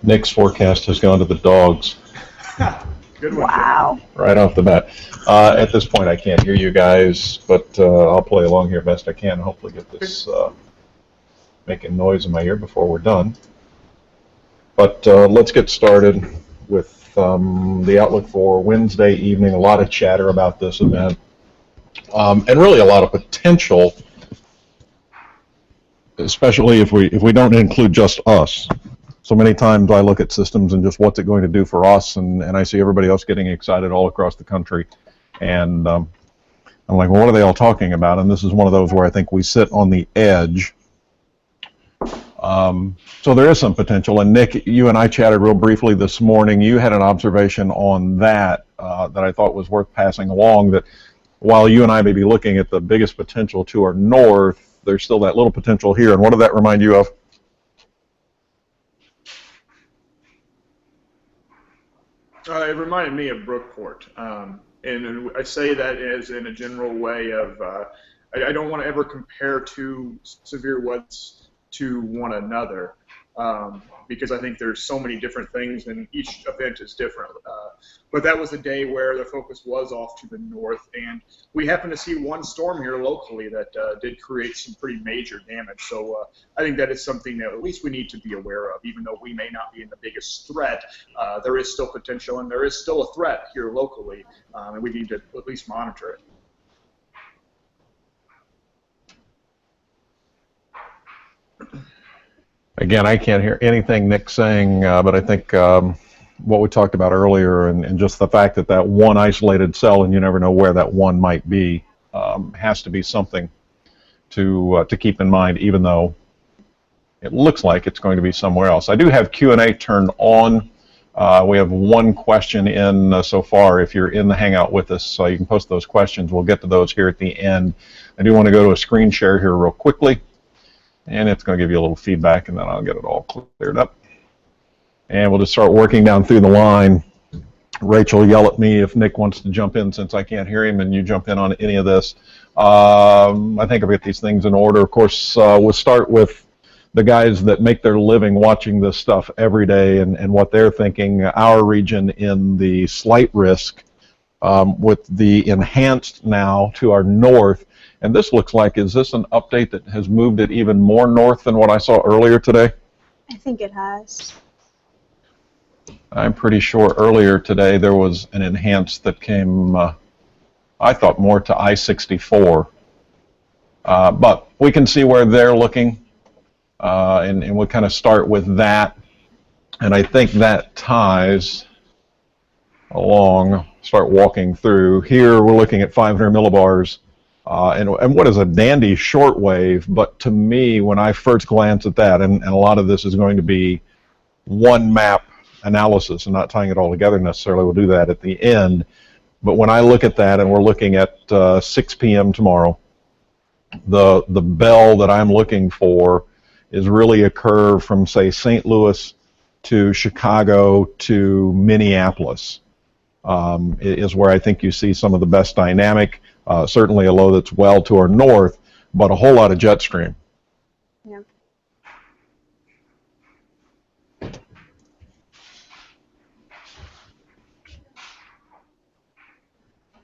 Nick's forecast has gone to the dogs. Good one. Wow. Right off the bat. At this point, I can't hear you guys, but I'll play along here best I can and hopefully get this making noise in my ear before we're done. But let's get started with the outlook for Wednesday evening. A lot of chatter about this event, and really a lot of potential, especially if we don't include just us. So many times I look at systems and just what's it going to do for us, and I see everybody else getting excited all across the country. And I'm like, well, what are they all talking about? And this is one of those where I think we sit on the edge. So there is some potential. And Nick, you and I chatted real briefly this morning. You had an observation on that that I thought was worth passing along, that while you and I may be looking at the biggest potential to our north, there's still that little potential here. And what did that remind you of? It reminded me of Brookport, and I say that as in a general way of I don't want to ever compare two severe wets to one another, because I think there's so many different things and each event is different. But that was a day where the focus was off to the north, and we happened to see one storm here locally that did create some pretty major damage. So I think that is something that at least we need to be aware of. Even though we may not be in the biggest threat, there is still potential and there is still a threat here locally, and we need to at least monitor it. Again, I can't hear anything Nick's saying, but I think what we talked about earlier, and just the fact that that one isolated cell, and you never know where that one might be, has to be something to keep in mind, even though it looks like it's going to be somewhere else. I do have Q&A turned on. We have one question in so far. If you're in the Hangout with us, you can post those questions. We'll get to those here at the end. I do want to go to a screen share here real quickly. And it's going to give you a little feedback, and then I'll get it all cleared up. And we'll just start working down through the line. Rachel, yell at me if Nick wants to jump in, since I can't hear him, and you jump in on any of this. I think I'll get these things in order. Of course, we'll start with the guys that make their living watching this stuff every day and what they're thinking. Our region in the slight risk, with the enhanced now to our north. And this looks like, is this an update that has moved it even more north than what I saw earlier today? I think it has. I'm pretty sure earlier today there was an enhanced that came, I thought, more to I-64. But we can see where they're looking, and we'll kind of start with that. And I think that ties along, start walking through. Here we're looking at 500 millibars. And what is a dandy shortwave, but to me, when I first glance at that, and a lot of this is going to be one map analysis and not tying it all together necessarily, we'll do that at the end, but when I look at that, and we're looking at 6 p.m. tomorrow, the bell that I'm looking for is really a curve from, say, St. Louis to Chicago to Minneapolis, is where I think you see some of the best dynamic. Certainly a low that's well to our north, but a whole lot of jet stream. Yeah.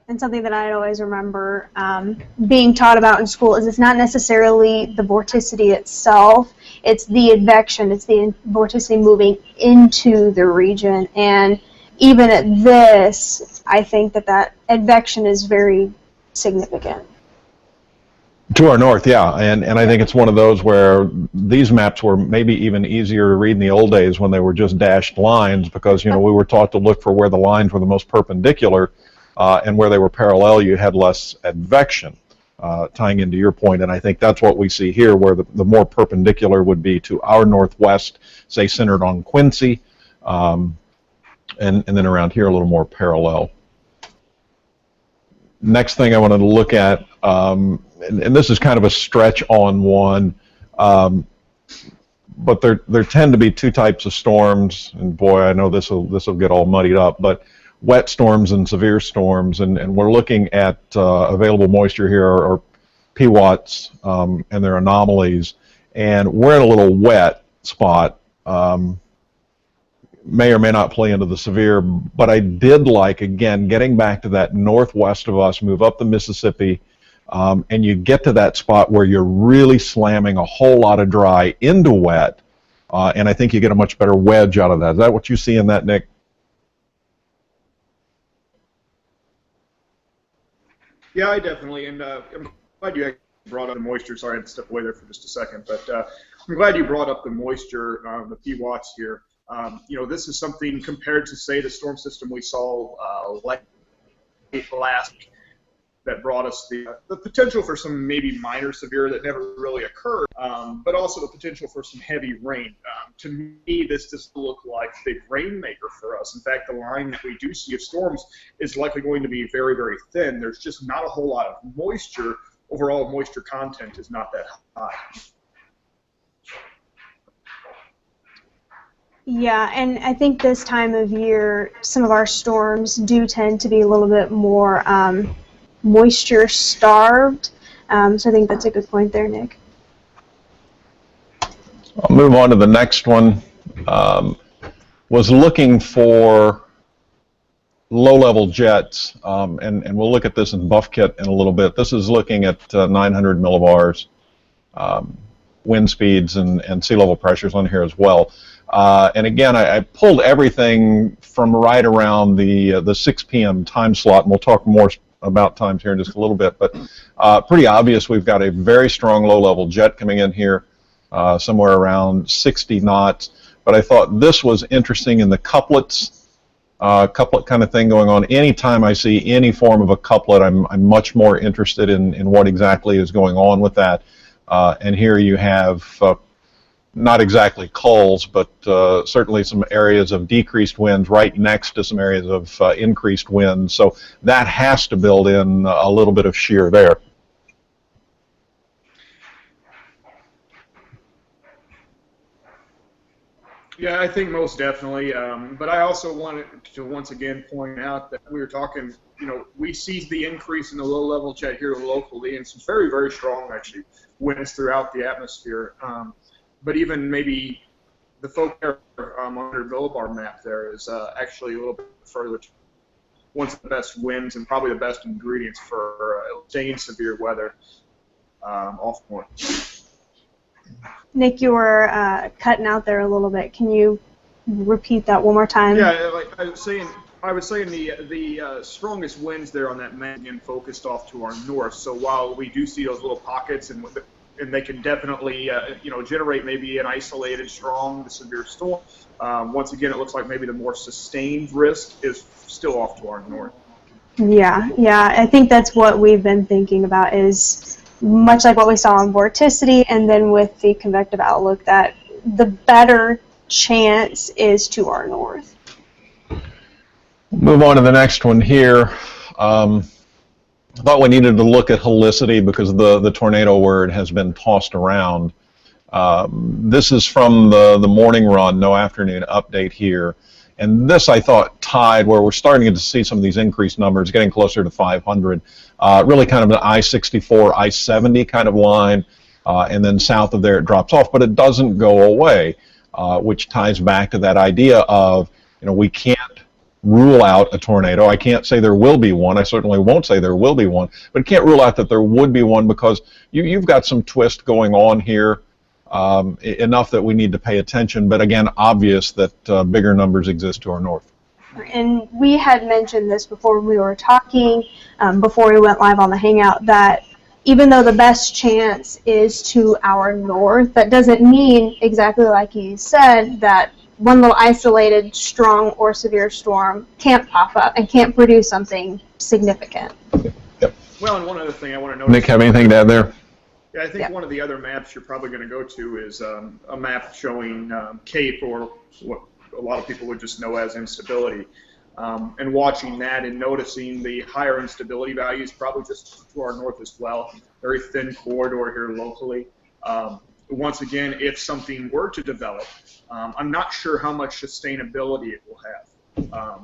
And something that I always remember being taught about in school is it's not necessarily the vorticity itself, it's the advection, it's the vorticity moving into the region. And even at this, I think that advection is very significant. To our north, yeah, and I think it's one of those where these maps were maybe even easier to read in the old days when they were just dashed lines, because we were taught to look for where the lines were the most perpendicular, and where they were parallel you had less advection, tying into your point. And I think that's what we see here, where the more perpendicular would be to our northwest, say centered on Quincy, and then around here a little more parallel. Next thing I wanted to look at, and this is kind of a stretch on one, but there tend to be two types of storms, and boy, I know this will get all muddied up, but wet storms and severe storms, and we're looking at available moisture here, or PWATs, and their anomalies, and we're in a little wet spot. may or may not play into the severe, but I did like, again, getting back to that northwest of us, move up the Mississippi, and you get to that spot where you're really slamming a whole lot of dry into wet, and I think you get a much better wedge out of that. Is that what you see in that, Nick? Yeah, I definitely, and I'm glad you actually brought up the moisture. Sorry, I had to step away there for just a second, but I'm glad you brought up the moisture, the PWatts here. This is something compared to, say, the storm system we saw late last week that brought us the potential for some maybe minor severe that never really occurred, but also the potential for some heavy rain. To me, this does look like a big rainmaker for us. In fact, the line that we do see of storms is likely going to be very, very thin. There's just not a whole lot of moisture. Overall moisture content is not that high. Yeah, and I think this time of year, some of our storms do tend to be a little bit more moisture starved. So I think that's a good point there, Nick. I'll move on to the next one. Was looking for low-level jets, and we'll look at this in Buffkit in a little bit. This is looking at 900 millibars, wind speeds, and sea level pressures on here as well. And again, I pulled everything from right around the 6 p.m. time slot, and we'll talk more about times here in just a little bit. But pretty obvious, we've got a very strong low-level jet coming in here, somewhere around 60 knots. But I thought this was interesting in the couplets, couplet kind of thing going on. Anytime I see any form of a couplet, I'm much more interested in what exactly is going on with that. And here you have not exactly culls, but certainly some areas of decreased winds right next to some areas of increased winds. So that has to build in a little bit of shear there. Yeah, I think most definitely. But I also wanted to once again point out that we were talking, we see the increase in the low-level jet here locally and some very, very strong, actually, winds throughout the atmosphere. But even maybe the folk 100 millibar map there is actually a little bit further. One of the best winds and probably the best ingredients for staying severe weather off north. Nick, you were cutting out there a little bit. Can you repeat that one more time? Yeah, like I was saying the strongest winds there on that map again focused off to our north. So while we do see those little pockets and they can definitely generate maybe an isolated strong to severe storm, once again it looks like maybe the more sustained risk is still off to our north. Yeah, I think that's what we've been thinking about, is much like what we saw on vorticity and then with the convective outlook, that the better chance is to our north. Move on to the next one here. I thought we needed to look at helicity because the tornado word has been tossed around. This is from the morning run, no afternoon update here. And this, I thought, tied where we're starting to see some of these increased numbers, getting closer to 500. Really kind of an I-64, I-70 kind of line. And then south of there it drops off, but it doesn't go away, which ties back to that idea of, we can't rule out a tornado. I can't say there will be one. I certainly won't say there will be one, but can't rule out that there would be one because you've got some twist going on here, enough that we need to pay attention, but again, obvious that bigger numbers exist to our north. And we had mentioned this before we were talking, before we went live on the Hangout, that even though the best chance is to our north, that doesn't mean, exactly like you said, that one little isolated strong or severe storm can't pop up and can't produce something significant. Yep. Well, and one other thing I want to note. Nick, have anything to add there? Yeah, I think one of the other maps you're probably going to go to is a map showing CAPE, or what a lot of people would just know as instability. And watching that and noticing the higher instability values probably just to our north as well. Very thin corridor here locally. Once again, if something were to develop, I'm not sure how much sustainability it will have.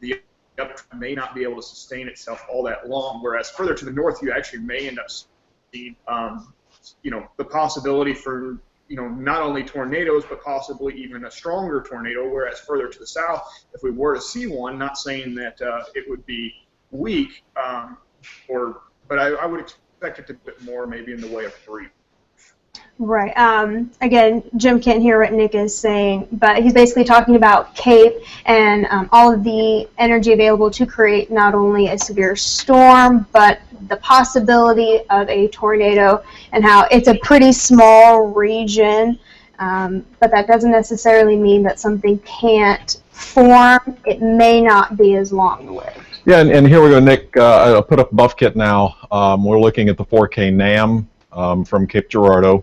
The uptrend may not be able to sustain itself all that long, whereas further to the north, you actually may end up seeing, the possibility for not only tornadoes, but possibly even a stronger tornado, whereas further to the south, if we were to see one, not saying that it would be weak, but I would expect it to be a bit more maybe in the way of 3. Right. Again, Jim can't hear what Nick is saying, but he's basically talking about CAPE and all of the energy available to create not only a severe storm, but the possibility of a tornado, and how it's a pretty small region, but that doesn't necessarily mean that something can't form. It may not be as long-lived. Yeah, and here we go, Nick. I'll put up buff kit now. We're looking at the 4K NAM from Cape Girardeau.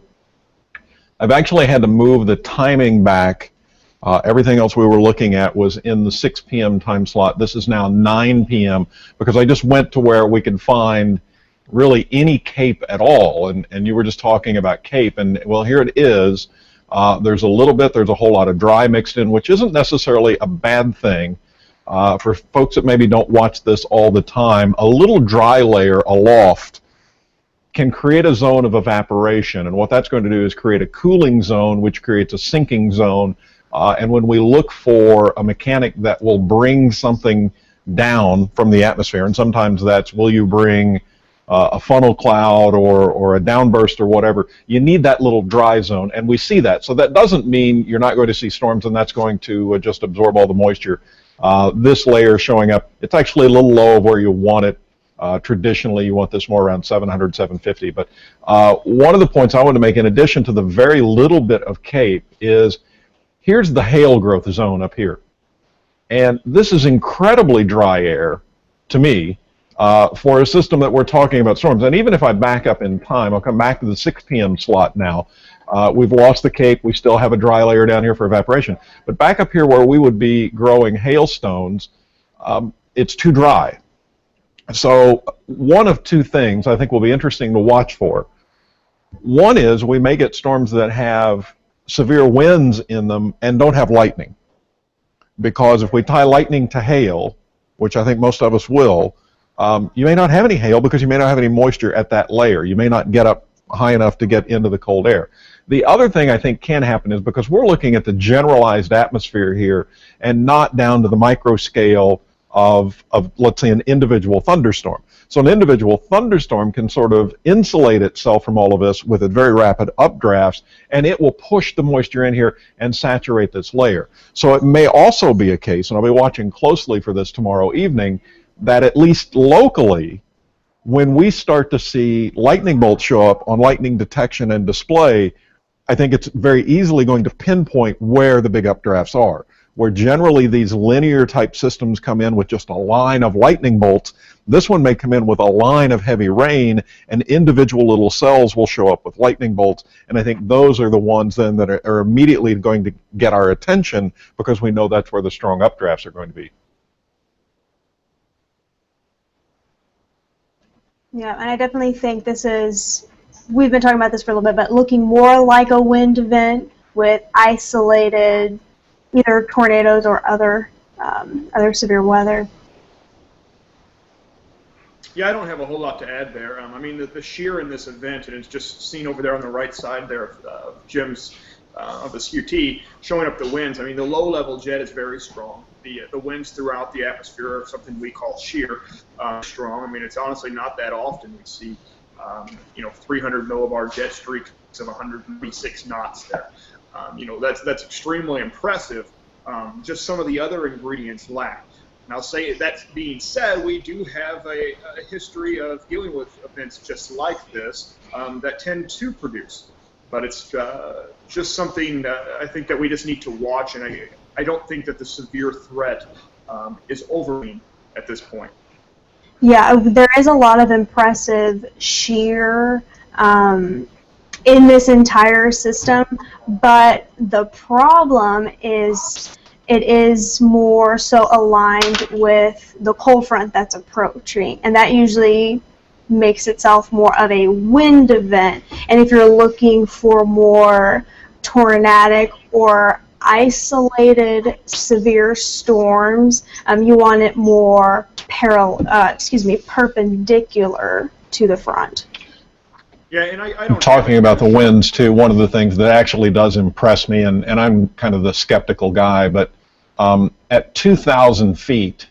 I've actually had to move the timing back. Everything else we were looking at was in the 6 p.m. time slot. This is now 9 p.m. because I just went to where we could find really any CAPE at all. And you were just talking about CAPE, and well, here it is. There's a little bit, there's a whole lot of dry mixed in, which isn't necessarily a bad thing. For folks that maybe don't watch this all the time, a little dry layer aloft can create a zone of evaporation, and what that's going to do is create a cooling zone, which creates a sinking zone. And when we look for a mechanic that will bring something down from the atmosphere, and sometimes that's, will you bring a funnel cloud or a downburst or whatever, you need that little dry zone, and we see that. So that doesn't mean you're not going to see storms and that's going to just absorb all the moisture. This layer showing up, it's actually a little low of where you want it. Traditionally, you want this more around 700, 750. But one of the points I want to make, in addition to the very little bit of CAPE, is here's the hail growth zone up here. And this is incredibly dry air, to me, for a system that we're talking about storms. And even if I back up in time, I'll come back to the 6 p.m. slot now. We've lost the CAPE. We still have a dry layer down here for evaporation. But back up here where we would be growing hailstones, it's too dry. So one of two things I think will be interesting to watch for. One is we may get storms that have severe winds in them and don't have lightning. Because if we tie lightning to hail, which I think most of us will, you may not have any hail because you may not have any moisture at that layer. You may not get up high enough to get into the cold air. The other thing I think can happen is, because we're looking at the generalized atmosphere here and not down to the micro scale of let's say, an individual thunderstorm. So an individual thunderstorm can sort of insulate itself from all of this with a very rapid updrafts, and it will push the moisture in here and saturate this layer. So it may also be a case, and I'll be watching closely for this tomorrow evening, that at least locally, when we start to see lightning bolts show up on lightning detection and display, I think it's very easily going to pinpoint where the big updrafts are. Where generally these linear type systems come in with just a line of lightning bolts, this one may come in with a line of heavy rain, and individual little cells will show up with lightning bolts, and I think those are the ones then that are immediately going to get our attention, because we know that's where the strong updrafts are going to be. Yeah, and I definitely think this is, we've been talking about this for a little bit, but looking more like a wind event with isolated either tornadoes or other severe weather. Yeah, I don't have a whole lot to add there. I mean, the shear in this event, and it's just seen over there on the right side there of Jim's of the QT, showing up the winds. I mean, the low-level jet is very strong. The winds throughout the atmosphere are something we call shear strong. I mean, it's honestly not that often we see 300 millibar jet streaks of 136 knots there. That's extremely impressive. Just some of the other ingredients lack. And I'll say, that being said, we do have a history of dealing with events just like this that tend to produce. But it's just something I think that we just need to watch, and I don't think that the severe threat is overwhelming at this point. Yeah, there is a lot of impressive shear in this entire system, but the problem is it is more so aligned with the cold front that's approaching, and that usually makes itself more of a wind event. And if you're looking for more tornadic or isolated severe storms, you want it more perpendicular to the front. Yeah, and I don't Talking about the winds too, one of the things that actually does impress me, and I'm kind of the skeptical guy, but at 2,000 feet,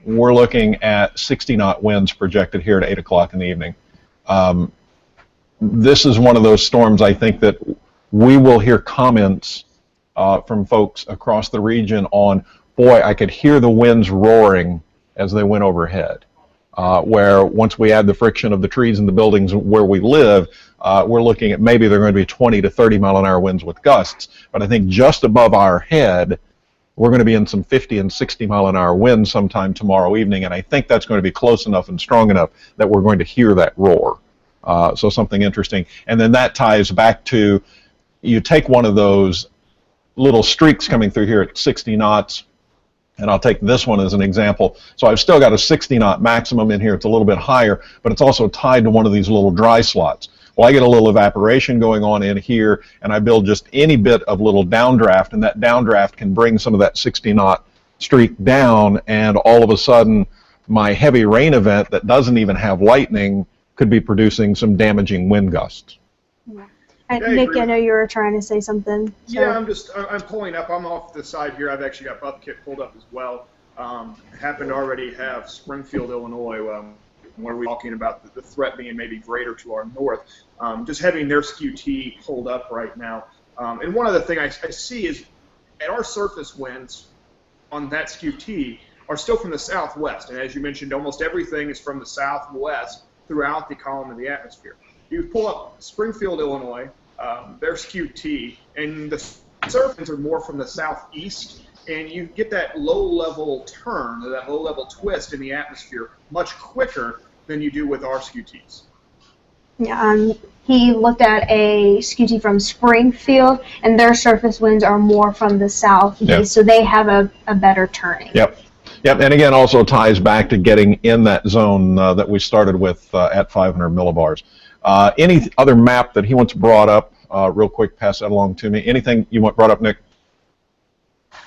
we're looking at 60 knot winds projected here at 8 o'clock in the evening. This is one of those storms I think that we will hear comments from folks across the region on, boy, I could hear the winds roaring as they went overhead. Where once we add the friction of the trees and the buildings where we live, we're looking at maybe they're going to be 20 to 30 mile an hour winds with gusts. But I think just above our head, we're going to be in some 50 and 60 mile an hour winds sometime tomorrow evening. And I think that's going to be close enough and strong enough that we're going to hear that roar. So something interesting. And then that ties back to, you take one of those little streaks coming through here at 60 knots, and I'll take this one as an example. So I've still got a 60 knot maximum in here. It's a little bit higher, but it's also tied to one of these little dry slots. Well, I get a little evaporation going on in here, and I build just any bit of little downdraft, and that downdraft can bring some of that 60 knot streak down, and all of a sudden, my heavy rain event that doesn't even have lightning could be producing some damaging wind gusts. Yeah. Nick, I know you were trying to say something. So. Yeah, I'm pulling up. I'm off the side here. I've actually got Buffkit pulled up as well. Happen to already have Springfield, Illinois, where we're talking about the threat being maybe greater to our north. Just having their SQT pulled up right now. And one other thing I see is at our surface winds on that SQT are still from the southwest. And as you mentioned, almost everything is from the southwest throughout the column of the atmosphere. You pull up Springfield, Illinois, their SQT, and the surfaces are more from the southeast, and you get that low-level turn, that low-level twist in the atmosphere much quicker than you do with our SQTs. Yeah, he looked at a SQT from Springfield, and their surface winds are more from the southeast, yep. So they have a better turning. Yep. Yep, and again, also ties back to getting in that zone that we started with at 500 millibars. Any other map that he wants brought up, real quick, pass that along to me. Anything you want brought up, Nick?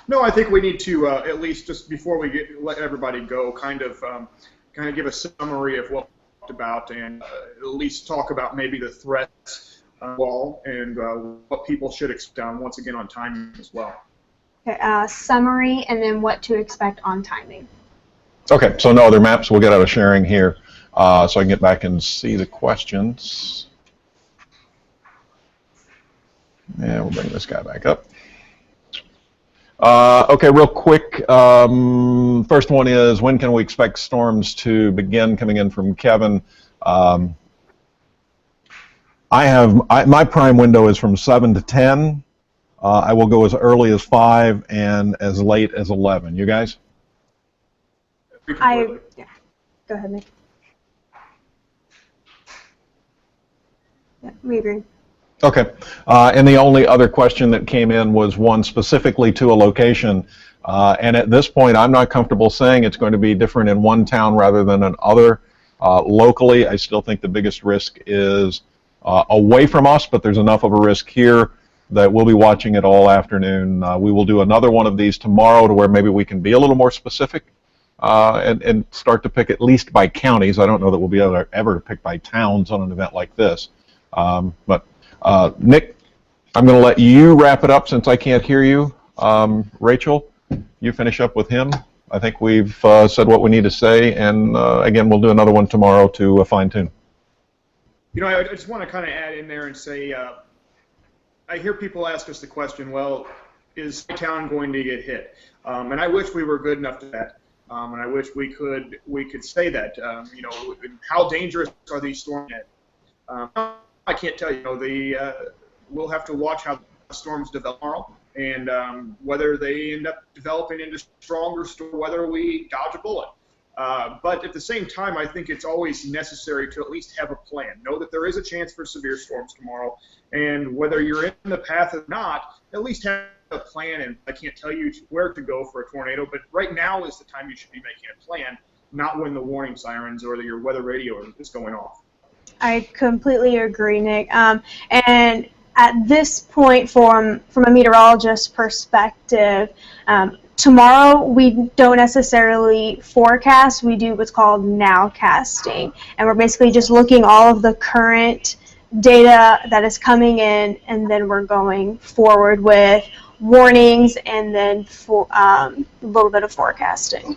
No, I think we need to at least just before we let everybody go, kind of give a summary of what we talked about, and at least talk about maybe the threats wall and what people should expect once again on timing as well. Okay, summary, and then what to expect on timing. Okay, so no other maps. We'll get out of sharing here. So I can get back and see the questions. And we'll bring this guy back up. Okay, real quick. First one is, when can we expect storms to begin? Coming in from Kevin. My prime window is from 7 to 10. I will go as early as 5 and as late as 11. You guys? Yeah. Go ahead, Nick. Yeah, we agree. Okay, and the only other question that came in was one specifically to a location, and at this point I'm not comfortable saying it's going to be different in one town rather than another. Locally, I still think the biggest risk is away from us, but there's enough of a risk here that we'll be watching it all afternoon. We will do another one of these tomorrow to where maybe we can be a little more specific and start to pick at least by counties. I don't know that we'll be able to ever pick by towns on an event like this. But Nick, I'm going to let you wrap it up since I can't hear you. Rachel, you finish up with him. I think we've said what we need to say, and again, we'll do another one tomorrow to fine-tune. You know, I just want to kind of add in there and say, I hear people ask us the question, well, is my town going to get hit? And I wish we were good enough to that. And I wish we could say that. You know, how dangerous are these storms? I can't tell you. We'll have to watch how the storms develop tomorrow, and whether they end up developing into stronger storms, whether we dodge a bullet. But at the same time, I think it's always necessary to at least have a plan. Know that there is a chance for severe storms tomorrow, and whether you're in the path or not, at least have a plan. And I can't tell you where to go for a tornado, but right now is the time you should be making a plan, not when the warning sirens or your weather radio is going off. I completely agree, Nick. And at this point, from a meteorologist perspective, tomorrow we don't necessarily forecast. We do what's called nowcasting, and we're basically just looking all of the current data that is coming in, and then we're going forward with warnings and then for a little bit of forecasting.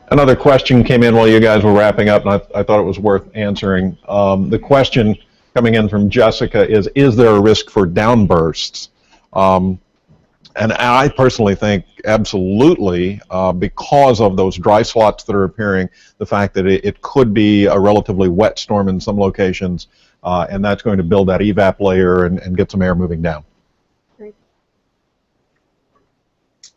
Another question came in while you guys were wrapping up, and I thought it was worth answering. The question coming in from Jessica is there a risk for downbursts? And I personally think absolutely, because of those dry slots that are appearing, the fact that it could be a relatively wet storm in some locations, and that's going to build that evap layer and get some air moving down. Great.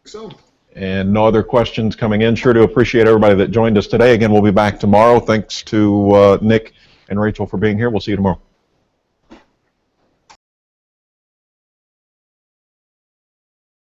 So. And no other questions coming in. Sure to appreciate everybody that joined us today. Again, we'll be back tomorrow. Thanks to Nick and Rachel for being here. We'll see you tomorrow.